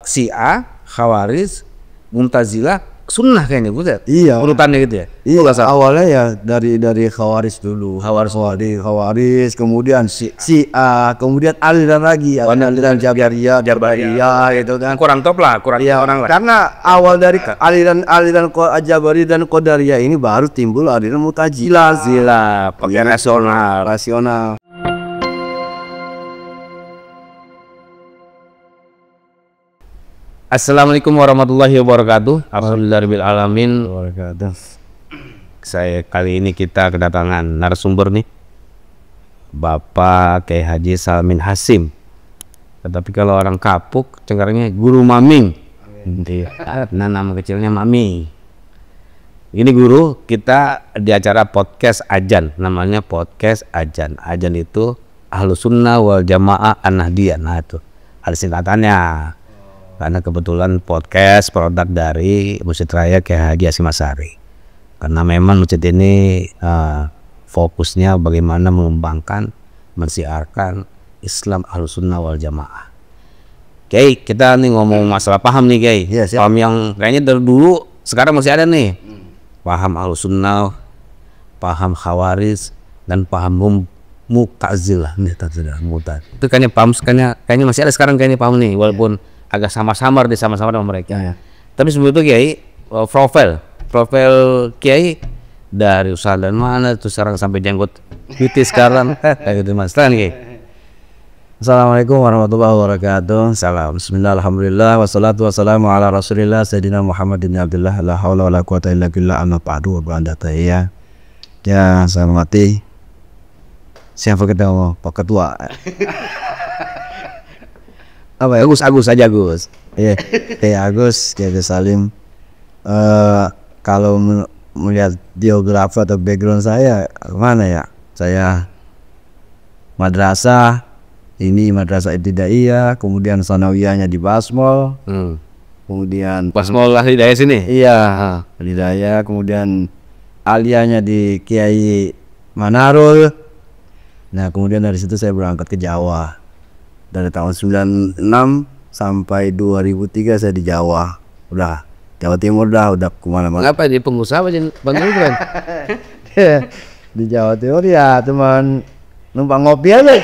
Syiah, Khawarij, Mu'tazilah, Sunnah kayaknya gue. Iya. Urutannya gitu ya. Iya, awalnya ya dari Khawarij dulu. Khawarij, kemudian Syiah, kemudian aliran lagi, aliran Jabariyah gitu kan. Kurang top lah, kurang Iya, orang lah. karena awal dari aliran Jabariyah dan Qadariyah ini baru timbul aliran Mu'tazilah. Pakai rasional. Assalamualaikum warahmatullahi wabarakatuh. Alhamdulillahirabbil alamin. Saya kali ini kita kedatangan narasumber nih, Bapak Kiai Haji Salmin Hasim. Tetapi kalau orang Kapuk cengarnya Guru Maming. Nah, nama kecilnya Mami. Ini guru kita di acara podcast Ajan, namanya podcast Ajan. Ajan itu Ahlus Sunnah wal Jamaah An-Nahdiyah. Nah itu ada singkatannya. Karena kebetulan podcast produk dari Masjid Raya Kiai Haji Hasyim Asy'ari. Karena memang masjid ini fokusnya bagaimana mengembangkan, mensiarkan Islam Ahlus Sunnah wal Jamaah. Kiai, kita nih ngomong masalah paham nih Kiai. Ya, paham yang kayaknya dari dulu sekarang masih ada nih. Paham Ahlus Sunnah, paham Khawarij, dan paham Mu'tazilah. Itu kayaknya paham, kayaknya masih ada sekarang kayaknya paham nih, walaupun agak sama-samar sama mereka. Ya. Tapi sebelum itu Kiai, profil Kiai dari usaha dan mana tuh sekarang sampai jenggot putih sekarang kayak gitu Mas. Kiai. Assalamualaikum warahmatullahi wabarakatuh. Salam. Bismillah, alhamdulillah, wassalatu wassalamu ala rasulillah Sayyidina Muhammadin Abdullah, la haula wala quwata illa billah, amma ba'du, wa ba'da tahiyya. Ya, saya mengerti. Siapa kita mau Pak Ketua? Apa ya? Agus aja Gus. Iya, Agus, Kiai Salim. Kalau melihat biografi atau background saya, mana ya? Saya madrasah ibtidaiyah, kemudian sanawiyahnya di Basmol, kemudian Basmol lah Hidayah sini. Iya, Hidayah, kemudian aliyahnya di Kiai Manarul. Nah, kemudian dari situ saya berangkat ke Jawa. Dari tahun 96 sampai 2003 saya di Jawa. Udah Jawa Timur udah kemana-mana. Ngapa di pengusaha aja Bang Ibrahim? Di Jawa Timur ya teman numpang ngopi aja.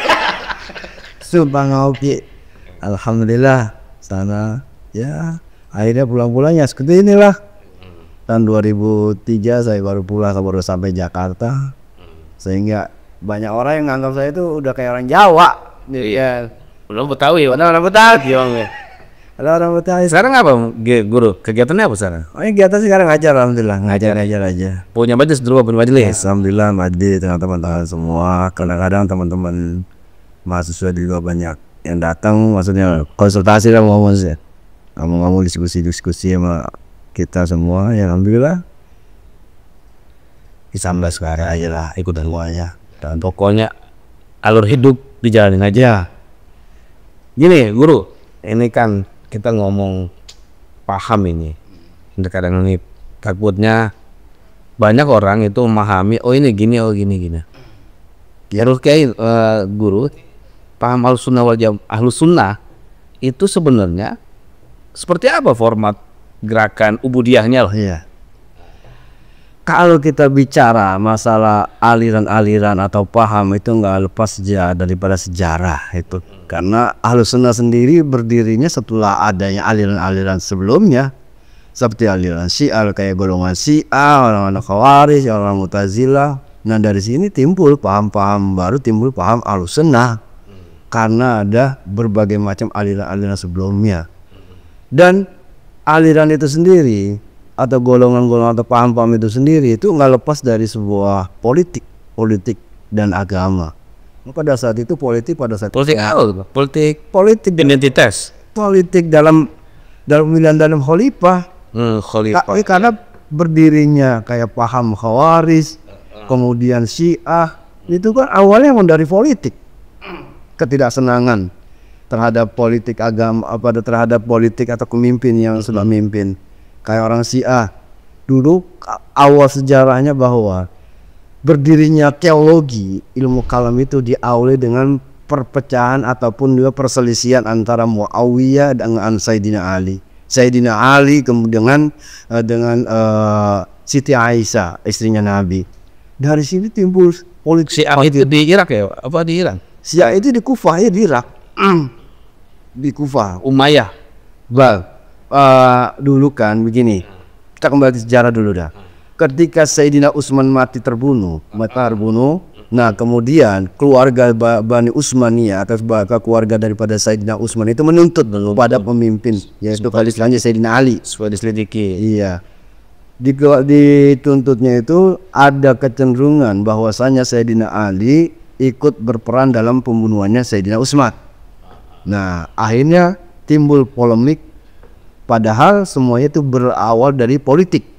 Numpang ngopi. Alhamdulillah sana ya akhirnya pulang-pulangnya seperti inilah. Tahun 2003 saya baru sampai Jakarta. Sehingga banyak orang yang nganggap saya itu udah kayak orang Jawa. Iya. Belum Betawi, orang Betawi ya. Ada orang Betawi. Sekarang apa guru? Kegiatannya apa sekarang? Oh, kegiatan sekarang ngajar, alhamdulillah, ngajar aja. Punya majelis dulu, punya majelis. Alhamdulillah, majelis dengan teman-teman semua. Kadang-kadang teman-teman mahasiswa juga banyak yang datang, maksudnya konsultasi lah, ngomong diskusi sama kita semua. Ya alhamdulillah. Disambah sekarang aja lah, ikut semuanya. Dan pokoknya alur hidup dijalanin aja. Gini guru, ini kan kita ngomong paham ini. Kadang ini takutnya banyak orang itu memahami, oh ini gini, oh gini. Ya harus kayak guru paham Ahlus Sunnah itu sebenarnya seperti apa format gerakan ubudiyahnya lah. Iya. Kalau kita bicara masalah aliran-aliran atau paham itu nggak lepas daripada sejarah itu. Karena Ahlus Sunnah sendiri berdirinya setelah adanya aliran-aliran sebelumnya. Seperti aliran Syiah, kayak golongan Syiah, orang-orang Khawarij, orang Mu'tazilah. Nah dari sini timbul paham-paham baru, timbul paham Ahlus Sunnah. Karena ada berbagai macam aliran-aliran sebelumnya. Dan aliran itu sendiri atau golongan-golongan atau paham-paham itu sendiri itu nggak lepas dari sebuah politik dan agama. Pada saat itu politik identitas, politik dalam pemilihan dalam khalifah. Karena berdirinya kayak paham Khawarij, kemudian Syiah itu kan awalnya memang dari politik, ketidaksenangan terhadap politik agama, terhadap politik atau pemimpin yang sudah memimpin. Kayak orang Syiah dulu awal sejarahnya bahwa berdirinya teologi ilmu kalam itu diawali dengan perpecahan ataupun juga perselisihan antara Muawiyah dengan Sayyidina Ali. Sayyidina Ali kemudian dengan Siti Aisyah istrinya Nabi. Dari sini timbul politik. Syiah itu di Irak ya? Apa di Iran? Syiah itu di Kufah ya, di Irak. Di Kufah. Umayyah. Dulu kan begini. Kita kembali ke sejarah dulu dah. Ketika Sayyidina Utsman mati terbunuh. Nah kemudian keluarga Bani Utsmaniyah atau keluarga daripada Sayyidina Utsman itu menuntut pada pemimpin, yaitu selanjutnya Sayyidina Ali. Supaya diselidiki. Iya. Dituntutnya itu ada kecenderungan bahwasanya Sayyidina Ali ikut berperan dalam pembunuhannya Sayyidina Utsman. Nah akhirnya timbul polemik, padahal semuanya itu berawal dari politik.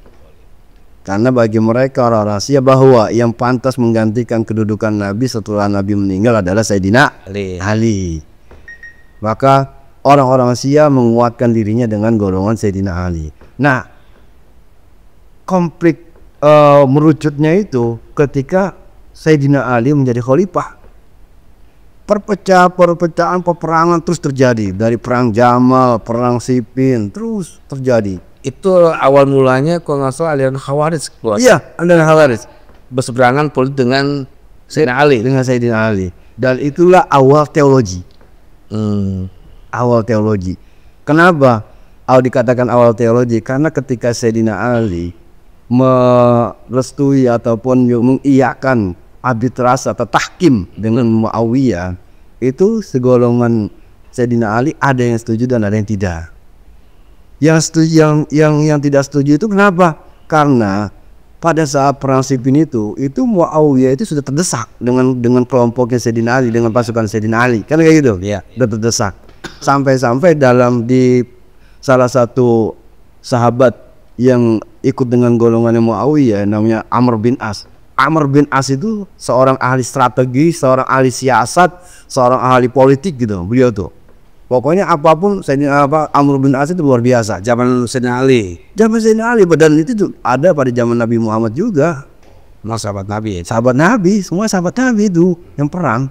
Karena bagi mereka orang Syiah bahwa yang pantas menggantikan kedudukan Nabi setelah Nabi meninggal adalah Sayyidina Ali. Maka orang-orang Syiah menguatkan dirinya dengan golongan Sayyidina Ali. Nah, konflik merucutnya itu ketika Sayyidina Ali menjadi khalifah. Perpecahan, peperangan terus terjadi. Dari perang Jamal, perang Siffin terus terjadi. Itu awal mulanya kalau nggak salah aliran Khawarij keluar. Iya, aliran Khawarij berseberangan politik dengan Sayyidina Ali. Dengan Sayyidina Ali. Dan itulah awal teologi. Awal teologi. Kenapa dikatakan awal teologi? Karena ketika Sayyidina Ali merestui ataupun mengiyakan arbitrase atau tahkim dengan Muawiyah, itu segolongan Sayyidina Ali ada yang setuju dan ada yang tidak. Yang setuju, yang tidak setuju itu kenapa? Karena pada saat perang Siffin itu Muawiyah itu sudah terdesak dengan kelompoknya Sayyidina Ali, dengan pasukan Sayyidina Ali, kan kayak gitu. Iya. Sudah terdesak. Sampai di salah satu sahabat yang ikut dengan golongannya Muawiyah namanya Amr bin As. Amr bin As itu seorang ahli strategi, seorang ahli siasat, seorang ahli politik gitu. Beliau tuh. Pokoknya apapun Amr bin As itu luar biasa. Zaman Sayyidina Ali. Zaman Sayyidina Ali, dan itu tuh ada pada zaman Nabi Muhammad juga. Sahabat Nabi. Sahabat Nabi, semua sahabat Nabi itu yang perang.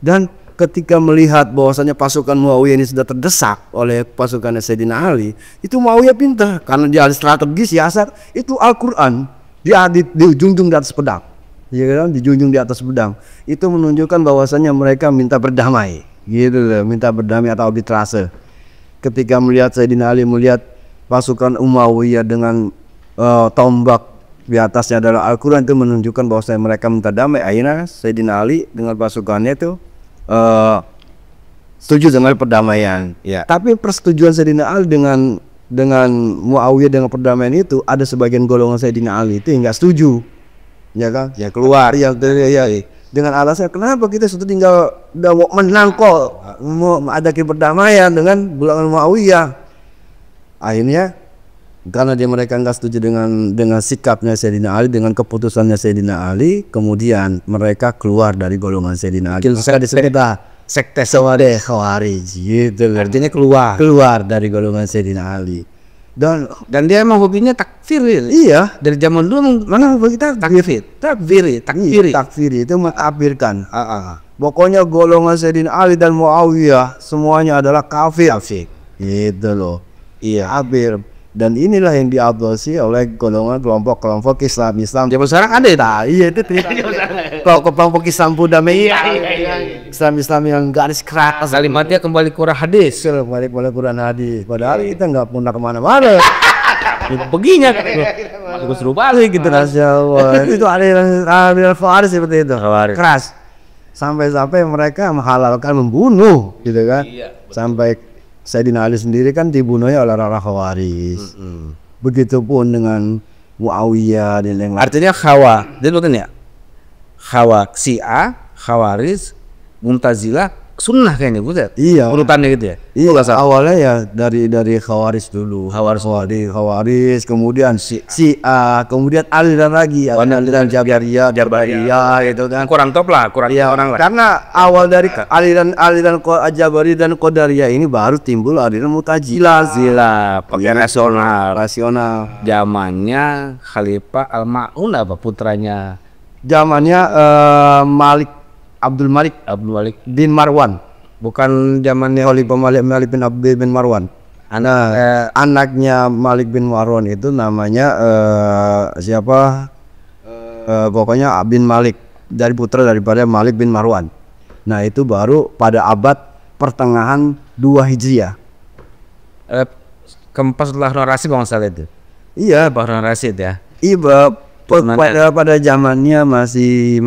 Dan ketika melihat bahwasanya pasukan Muawiyah ini sudah terdesak oleh pasukan Sayyidina Ali, itu Muawiyah pintar karena dia ahli strategi siasat. Itu Al-Quran dia dijunjung di atas pedang. Ya kan? Dijunjung di atas pedang. Itu menunjukkan bahwasanya mereka minta berdamai. Gitu loh, minta berdamai atau arbitrase. Ketika melihat Sayyidina Ali melihat pasukan Umayyah dengan tombak di atasnya adalah Al-Quran, itu menunjukkan bahwa mereka minta damai. Akhirnya Sayyidina Ali dengan pasukannya itu setuju dengan perdamaian. Ya. Tapi persetujuan Sayyidina Ali dengan Muawiyah dengan perdamaian itu, ada sebagian golongan Sayyidina Ali itu yang nggak setuju, ya kan? Ya keluar, ya dengan alasan kenapa kita sudah udah mau menang kok, mau ada perdamaian dengan golongan Muawiyah. Akhirnya karena mereka nggak setuju dengan sikapnya Sayyidina Ali, dengan keputusannya Sayyidina Ali, kemudian mereka keluar dari golongan Sayyidina Ali. Saya disebut sekte Khawarij gitu. Artinya keluar dari golongan Sayyidina Ali. Dan dia emang hobinya takfir. Iya, dari zaman dulu mana kita takfiri itu mengkafirkan. Pokoknya golongan Sayyidina Ali dan Muawiyah semuanya adalah kafir. Gitu loh. Iya, kafir. Dan inilah yang diadopsi oleh golongan kelompok Islam. Zaman sekarang ada ya? Iya itu kelompok Islam Budamai. Islam yang garis keras. Kalimatnya kembali Quran hadis. Kembali Quran hadis. Padahal kita nggak pernah kemana-mana. Beginya terus seru balik gitu. Masya Allah. Itu aliran Khawarij seperti itu. Keras. Sampai mereka menghalalkan membunuh, gitu kan? Sampai Sayyidina Ali sendiri kan dibunuhnya oleh orang Khawarij. Begitupun dengan Muawiyah dan yang lain. Artinya jadi bukan ya? Syiah, Khawarij, Mu'tazilah, Sunnah kayaknya bukan? Iya. Urutannya gitu ya? Iya. Awalnya ya dari Khawarij dulu. Khawarij, kemudian Syiah, kemudian aliran lagi, aliran Jabariyah gitu kan. Kurang top lah, orang lah. Karena awal dari aliran Jabari dan Qadariyah ini baru timbul aliran Mu'tazilah. Pakai rasional. Zamannya Khalifah Al-Ma'un apa putranya? Zamannya Abdul Malik bin Marwan. Bukan zamannya Khalifah Malik bin Abdul bin Marwan. Anaknya Malik bin Marwan itu namanya siapa? Pokoknya bin Malik, dari putra daripada Malik bin Marwan. Nah itu baru pada abad pertengahan 2 Hijriah. Keempat setelah Harun Rasid bang salah itu. Iya, Harun Rasid ya. Iya, pada zamannya masih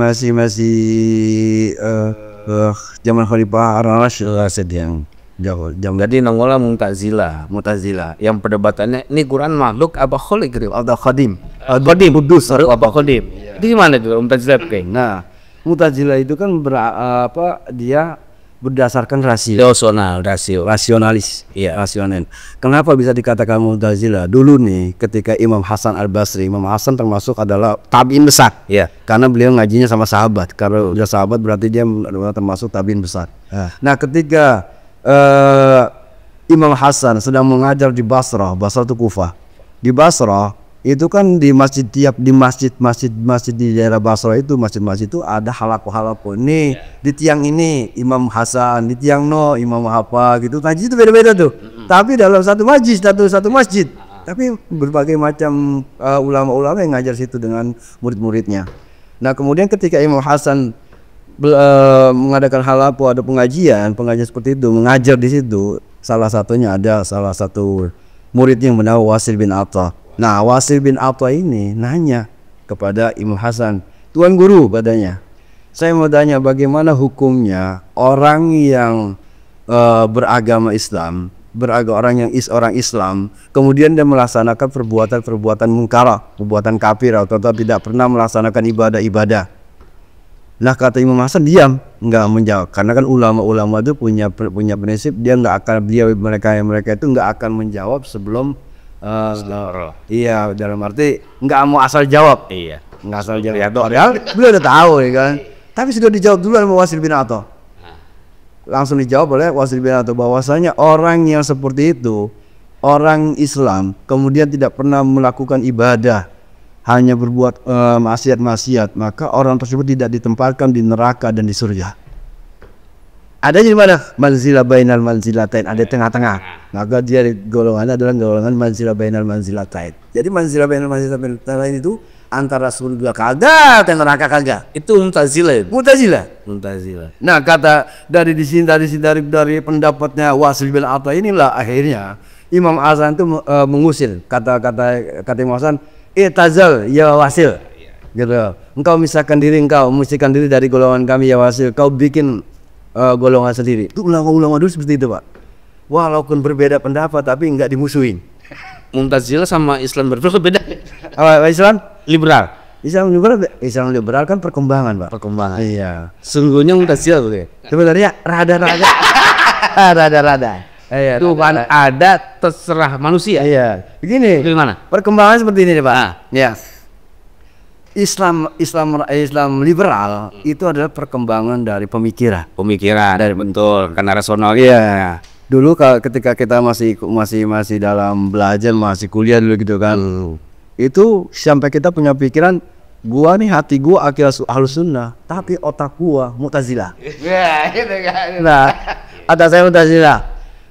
zaman Khalifah Harun Rasid yang jauh. Jadi nongolnya Mu'tazilah. Yang perdebatannya ini Quran makhluk apa khaliq atau Qadim. Qadim kudus apa Qadim. Itu gimana tuh Mu'tazilah kayak? Nah, Mu'tazilah itu kan dia berdasarkan rasionalis. Iya, rasional. Kenapa bisa dikatakan Mu'tazilah? Dulu nih ketika Imam Hasan Al-Basri, Imam Hasan termasuk adalah tabi'in besar. Iya. Karena beliau ngajinya sama sahabat. Kalau udah sahabat berarti dia termasuk tabi'in besar. Nah, ketika Imam Hasan sedang mengajar di Basrah itu Kufah. Di Basrah itu kan di masjid di daerah Basrah itu masjid-masjid itu ada halaqah nih di tiang ini Imam Hasan, di tiang Imam apa gitu. Ngaji itu beda-beda tuh. Tapi dalam satu masjid tapi berbagai macam ulama-ulama yang ngajar situ dengan murid-muridnya. Nah, kemudian ketika Imam Hasan mengadakan halaqah, ada pengajian seperti itu, mengajar di situ, salah satu murid yang bernama Wasil bin Atta. Nah, Wasil bin Atta ini nanya kepada Imam Hasan, "Tuan guru," katanya, "saya mau tanya bagaimana hukumnya orang yang beragama Islam, orang Islam, kemudian dia melaksanakan perbuatan mungkar, perbuatan kafir atau tidak pernah melaksanakan ibadah." Nah, kata Imam Hasan diam, nggak menjawab, karena kan ulama-ulama itu punya prinsip, dia nggak akan mereka itu nggak akan menjawab sebelum iya, dalam arti nggak mau asal jawab. Iya, nggak asal jawab. Padahal beliau udah tahu ya kan. Tapi sudah dijawab dulu sama Wasil bin Atta. Langsung dijawab oleh Wasil bin Atta bahwasanya orang yang seperti itu, orang Islam, kemudian tidak pernah melakukan ibadah, hanya berbuat maksiat, maka orang tersebut tidak ditempatkan di neraka dan di surga. Ada di mana? Manzilah bainal manzilatain, ada tengah-tengah. Maka dia golongannya adalah golongan manzilah bainal manzilatain. Jadi manzilah bainal manzilatain itu antara surga kagak dan neraka kagak. Itu Mu'tazilah. Nah, kata dari pendapatnya Wasil bin Atta inilah akhirnya Imam Hasan itu mengusir kata Imam Hasan, "I'tazal ya Wasil." Gitu. Engkau musyikan diri dari golongan kami ya Wasil. Kau bikin golongan sendiri. Itu ulama-ulama dulu seperti itu, Pak. Walaupun berbeda pendapat tapi enggak dimusuhin. Mu'tazilah sama Islam berbeda. Islam Liberal. Islam liberal kan perkembangan, Pak. Perkembangan. Iya. Sungguhnya Mu'tazilah tuh ya. Sebenarnya rada-rada. Iya. Tuhan ada terserah manusia. Iya. Begini. Gimana? Perkembangan seperti ini, Pak. Ya. Islam liberal itu adalah perkembangan dari pemikiran dari betul karena rasional. Iya. Dulu ketika kita masih dalam belajar, masih kuliah dulu gitu kan. Itu sampai kita punya pikiran, hati gua akidah Ahlus Sunnah, tapi otak gua Mu'tazilah. Nah, ada saya Mu'tazilah.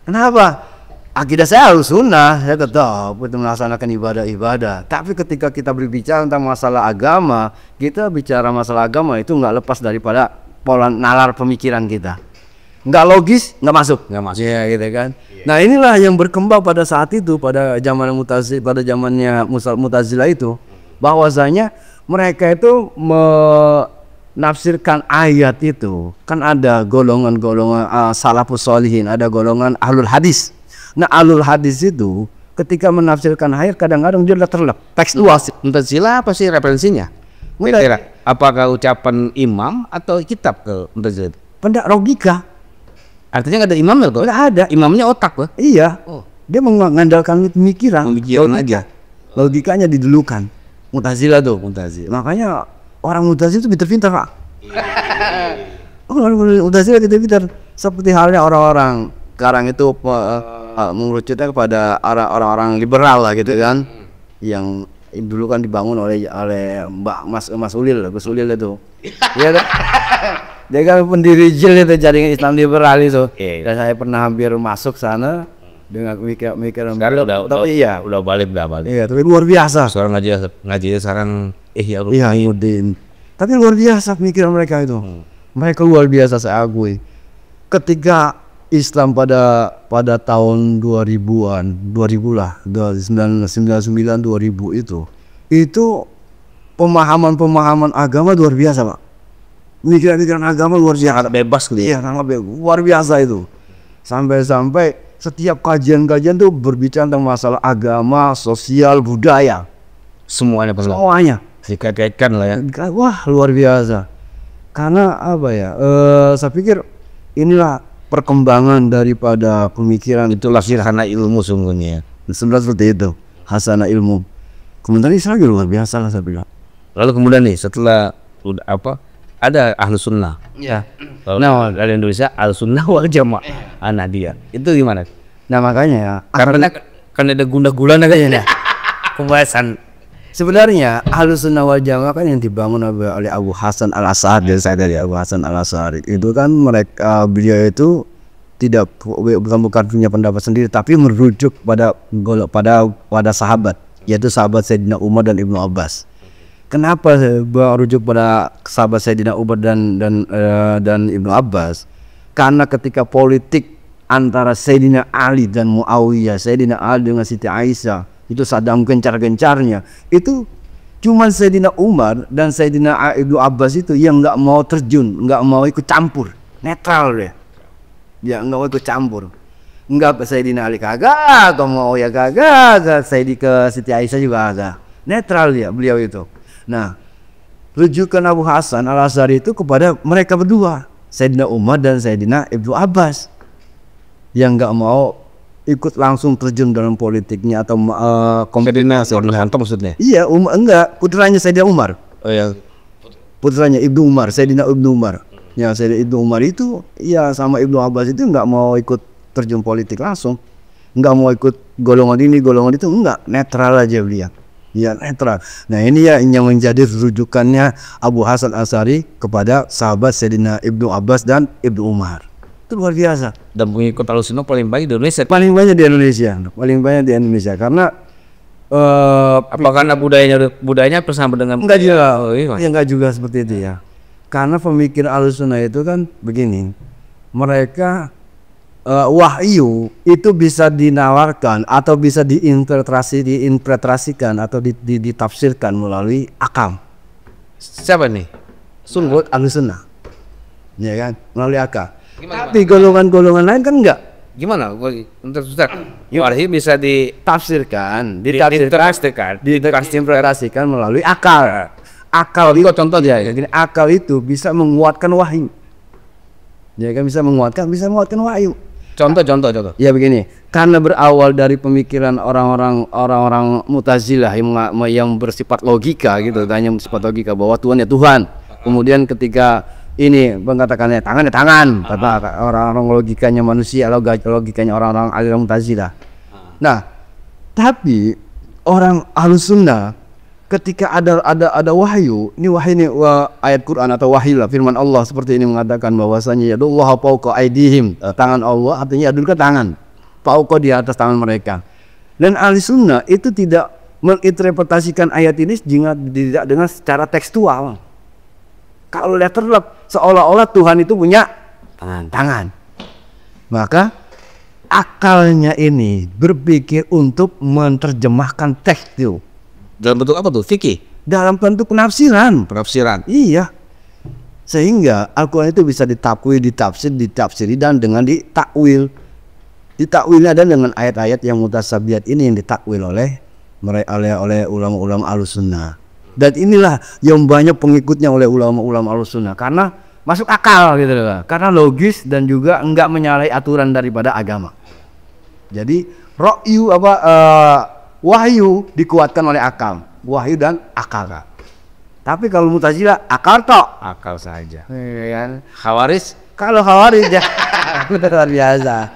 Kenapa? Akidah saya Ahlus Sunnah, saya tetap melaksanakan ibadah. Tapi ketika kita berbicara tentang masalah agama, kita bicara masalah agama itu nggak lepas daripada pola nalar pemikiran kita. Nggak logis, nggak masuk. Ya, gitu kan. Nah, inilah yang berkembang pada saat itu, pada zamannya Mu'tazilah itu, bahwasanya mereka itu menafsirkan ayat itu. Kan ada golongan salafus sholihin, ada golongan ahlul hadis. Nah, ahlul hadis itu ketika menafsirkan ayat kadang-kadang dia terlep tekstual. Mu'tazilah apa sih referensinya? Apakah ucapan imam atau kitab ke Mu'tazilah? Logika. Artinya nggak ada imam ya? Nggak ada. Imamnya otak, Pak. Iya. Dia mengandalkan pemikiran aja. Logikanya didulukan. Mu'tazilah tuh. Makanya orang Mu'tazilah itu pintar-pintar, Pak. Orang Mu'tazilah pintar-pintar. Seperti halnya orang-orang sekarang itu mengerucutnya kepada orang-orang liberal lah gitu kan, yang dulu kan dibangun oleh Mas Ulil, Gus Ulil itu. Iya. Dia kan pendiri JIL itu, Jaringan Islam Liberal itu. Oke. Dan saya pernah hampir masuk sana dengan mikir Sekarang tapi iya. udah balik. Iya, tapi luar biasa. Sekarang ngaji sekarang ya Iya, Udin. Tapi luar biasa pemikiran mereka itu. Mereka luar biasa, saya akui. Ketika Islam pada tahun 2000-an, 2000 lah, 1999 2000 itu pemahaman agama luar biasa, Pak. Pemikiran agama luar biasa, bebas gitu. Iya, sangat luar biasa itu. Sampai setiap kajian tuh berbicara tentang masalah agama, sosial, budaya, Semuanya. Dikait-kaitkan lah ya. Wah, luar biasa. Karena apa ya? Saya pikir inilah perkembangan daripada pemikiran. Itulah hasanah ilmu sungguhnya. Sebenarnya seperti itu, hasanah ilmu. Kemudian Islam juga luar biasa lah saya bilang. Lalu kemudian nih setelah udah ada Ahlus Sunnah. Iya. Nah, dari Indonesia Ahlus Sunnah wal Jamaah. Dia. Itu gimana? Nah makanya ya. Karena kan ada guna-gulana kayaknya. Pembahasan. Sebenarnya Ahlus Sunnah wal Jamaah kan yang dibangun oleh Abu Hasan Al-Asy'ari, saya dari Abu Hasan Al-Asy'ari. Itu kan beliau itu bukan punya pendapat sendiri, tapi merujuk pada sahabat, yaitu sahabat Sayyidina Umar dan Ibnu Abbas. Kenapa merujuk pada sahabat Sayyidina Umar dan Ibnu Abbas? Karena ketika politik antara Sayyidina Ali dan Muawiyah, Sayyidina Ali dengan Siti Aisyah itu sedang gencar-gencarnya, itu cuma Sayyidina Umar dan Sayyidina Ibnu Abbas itu yang nggak mau terjun, nggak mau ikut campur, netral deh. Ya nggak mau ikut campur. Nggak, Sayyidina Ali kagak, Muawiyah kagak, Siti Aisyah juga kagak. Netral ya beliau itu. Nah, rujukan Abu Hasan Al-Asy'ari itu kepada mereka berdua, Sayyidina Umar dan Sayyidina Ibnu Abbas, yang nggak mau ikut langsung terjun dalam politiknya atau Sayyidina Soeharto maksudnya? Iya, enggak, putranya Sayyidina Umar. Oh ya. Putranya Ibnu Umar, Sayyidina Ibnu Umar. Ya, Sayyidina Ibnu Umar itu ya sama Ibnu Abbas itu nggak mau ikut terjun politik langsung, nggak mau ikut golongan ini golongan itu, enggak, netral aja beliau. Ya, netral. Nah ini ya yang menjadi rujukannya Abu Hasan Al-Asy'ari kepada sahabat Sayyidina Ibnu Abbas dan Ibnu Umar. Itu luar biasa. Dan pengikut Ahlus Sunnah paling banyak di Indonesia. Paling banyak di Indonesia. Karena apa karena budayanya bersama dengan enggak juga. Oh, iya. Ya enggak juga seperti itu ya. Karena pemikir Ahlus Sunnah itu kan begini. Mereka wahyu itu bisa dinawarkan atau bisa diinterpretasikan atau ditafsirkan melalui akal. Siapa nih? Sungguh Ahlus Sunnah, ya kan, melalui akal. Tapi golongan-golongan lain kan enggak. Gimana? Untuk Ustaz, wahyu bisa ditafsirkan melalui akal. Akal itu contoh ya, jadi akal itu bisa menguatkan wahyu. Ya kan, bisa menguatkan wahyu. Contoh. Ya begini, karena berawal dari pemikiran orang-orang Mu'tazilah yang bersifat logika gitu, hanya bersifat logika bahwa Tuhan ya Tuhan. Kemudian ketika ini mengatakannya tangan ya tangan, kata orang-orang logikanya manusia, logikanya orang-orang aliran Mu'tazilah. Nah, tapi orang Ahlus Sunnah ketika ada wahyu, ini ayat Quran atau wahyu lah, firman Allah seperti ini mengatakan bahwasanya yadullaha fawqa aydihim, tangan Allah artinya yadul tangan, fawqa di atas tangan mereka. Dan Ahlus Sunnah itu tidak menginterpretasikan ayat ini tidak dengan secara tekstual. Kalau letterlek seolah-olah Tuhan itu punya tangan. Maka akalnya ini berpikir untuk menerjemahkan teks itu. Dalam bentuk apa tuh? Fikih? Dalam bentuk penafsiran. Iya. Sehingga Al-Quran itu bisa ditafsiri dan dengan ditakwil. Ditakwilnya ada dengan ayat-ayat yang mutasyabihat ini yang ditakwil oleh ulama-ulama Ahlus Sunnah. Dan inilah yang banyak pengikutnya oleh ulama-ulama Ahlus Sunnah, karena masuk akal gitu loh. Karena logis dan juga enggak menyalahi aturan daripada agama. Jadi wahyu dikuatkan oleh akal, wahyu dan akal. Tapi kalau Mu'tazilah akal saja. Iya kan? Kalau Khawarij ya luar biasa.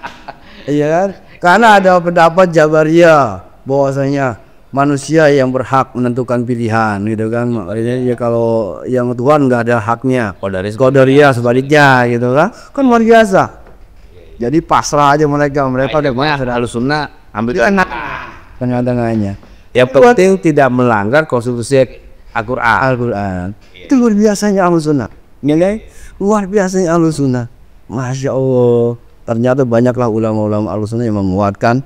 Iya kan? Karena ada pendapat Jabariyah bahwasanya manusia yang berhak menentukan pilihan gitu kan. Makanya ya kalau yang Tuhan nggak ada haknya. Qadariyah sebaliknya gitu kan. Kan luar biasa. Jadi pasrah aja mereka udah banyak Ahlussunnah ambil enak tengah-tengahnya. yang penting tidak melanggar konstitusi Al-Quran. Al-Quran. Itu luar biasanya Ahlussunnah. Ya kan? Luar biasanya Ahlussunnah. Masya Allah. Ternyata banyaklah ulama-ulama Ahlussunnah yang menguatkan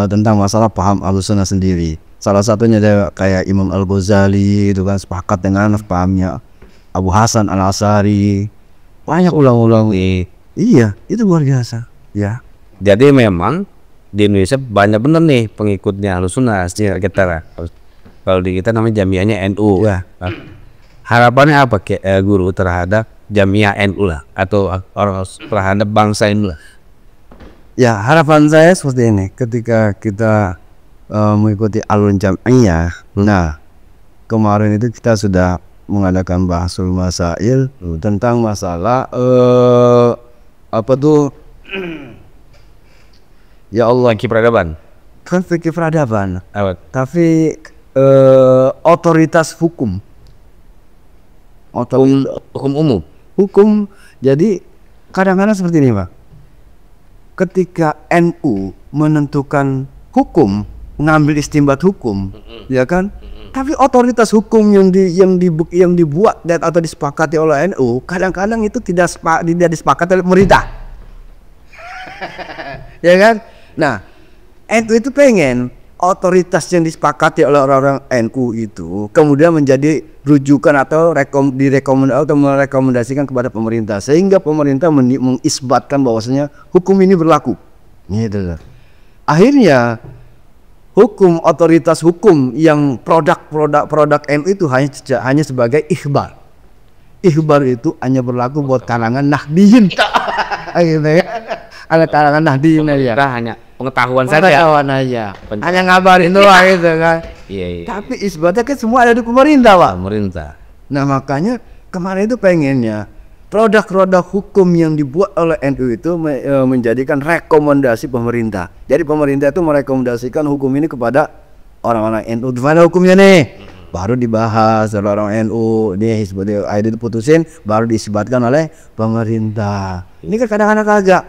tentang masalah paham Ahlussunnah sendiri. Salah satunya ada kayak Imam Al-Ghazali itu kan sepakat dengan pahamnya Abu Hasan Al-Asy'ari. Banyak ulama-ulama. Iya, itu luar biasa. Ya. Jadi memang di Indonesia banyak bener nih pengikutnya Ahlussunnah kita. Kalau di kita namanya jamiahnya NU. Ya. Harapannya apa guru terhadap jamiah NU lah atau orang terhadap bangsa NU lah? Ya, harapan saya seperti ini. Ketika kita mengikuti alun jamiah, nah kemarin itu kita sudah mengadakan bahasul masail tentang masalah apa tuh? Ya Allah, Peradaban. kan fikih peradaban. Apa? Tapi otoritas hukum. Hukum umum. Hukum. Jadi kadang-kadang seperti ini, Pak. Ketika NU menentukan hukum, mengambil istimbat hukum, ya kan? Tapi otoritas hukum yang dibuat dan atau disepakati oleh NU, kadang-kadang itu tidak disepakati oleh pemerintah. Ya kan? Nah, NU itu pengen otoritas yang disepakati oleh orang-orang NU itu kemudian menjadi rujukan atau merekomendasikan kepada pemerintah, sehingga pemerintah mengisbatkan bahwasanya hukum ini berlaku. Gitu. Akhirnya hukum, otoritas hukum yang produk NU itu hanya sebagai ikhbar. Ikhbar itu hanya berlaku buat kalangan Nahdliyin. Gitu ya. Ada kalangan Nahdliyin ya. Hanya pengetahuan saja. Pengetahuan aja. Hanya ngabarin doang gitu kan. Iya. Tapi isbatnya kan semua ada di pemerintah, Pak. Pemerintah. Nah, makanya kemarin itu pengennya produk-produk hukum yang dibuat oleh NU itu menjadikan rekomendasi pemerintah. Jadi pemerintah itu merekomendasikan hukum ini kepada orang-orang NU. Gimana hukumnya nih? Baru dibahas oleh orang NU, dia seperti itu putusin, baru diisbatkan oleh pemerintah. Ini kan kadang-kadang kagak.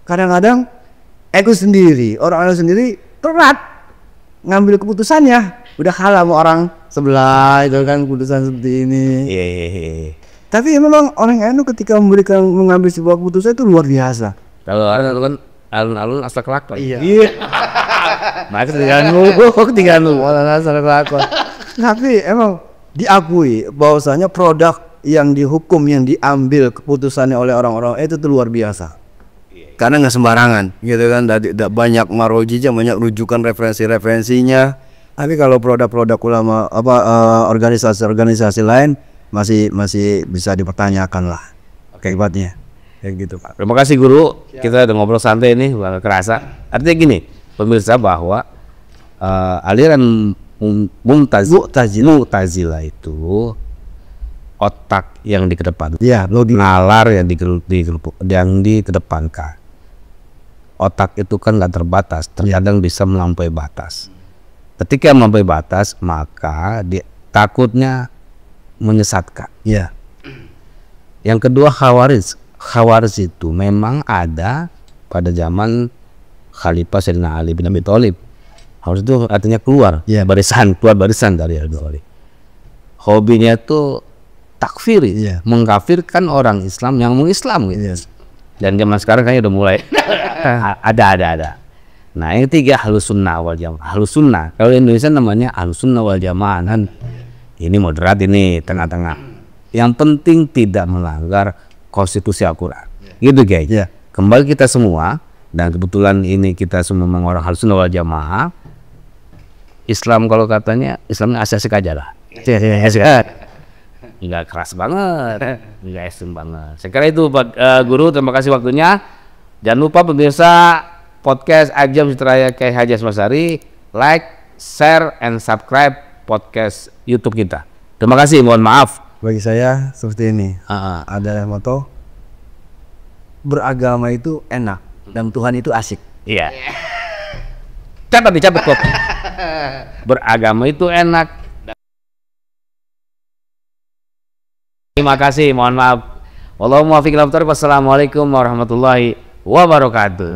Kadang-kadang NU sendiri, orang-orang sendiri telat ngambil keputusannya. Udah kalah sama orang sebelah itu kan keputusan seperti ini. Iya. Tapi memang orang NU ketika mengambil sebuah keputusan itu luar biasa. Kalau kan alun-alun asal kelakon. Iya. Maka ketiga lu. Asal kelakon. Tapi emang diakui bahwasanya produk yang dihukum yang diambil keputusannya oleh orang-orang itu tuh luar biasa. Karena nggak sembarangan, gitu kan? Banyak marojija, banyak rujukan referensinya. Tapi kalau produk-produk ulama organisasi-organisasi lain masih bisa dipertanyakan lah. Akibatnya kayak gitu, Pak. Terima kasih guru. Kita udah ngobrol santai nih, bakal kerasa. Artinya gini, pemirsa, bahwa aliran Mu'tazilah itu otak yang dikedepan, nalar yang dikedepankan. Otak itu kan nggak terbatas, terkadang bisa melampaui batas. Ketika melampaui batas, maka takutnya menyesatkan. Iya. Yang kedua, Khawarij itu memang ada pada zaman Khalifah Sayyidina Ali bin Abi Thalib. Khawarij itu artinya keluar barisan dari Abi Thalib. Hobinya itu takfiri, mengkafirkan orang Islam yang mengislam gitu. Dan zaman sekarang kayaknya udah mulai ada. Nah, yang ketiga Ahlussunnah wal Jamaah. Ahlussunnah kalau di Indonesia namanya Ahlussunnah wal Jamaah kan. Ini moderat, ini tengah-tengah. Yang penting tidak melanggar konstitusi Al-Quran. Gitu guys. Kembali kita semua, dan kebetulan ini kita semua orang Ahlussunnah wal Jamaah. Islam kalau katanya Islamnya asik aja lah. Enggak keras banget, enggak ekstrem banget. Sekarang itu guru, terima kasih waktunya. Jangan lupa pemirsa podcast Ajam Citraya Kyai Haji Asmasari, like, share, and subscribe podcast YouTube kita. Terima kasih, mohon maaf. Bagi saya seperti ini, ada moto beragama itu enak dan Tuhan itu asik. Iya. Capek kok. Beragama itu enak. Terima kasih, mohon maaf. Wallahumma muwaffiq ila thoriq. Wassalamualaikum warahmatullahi wabarakatuh.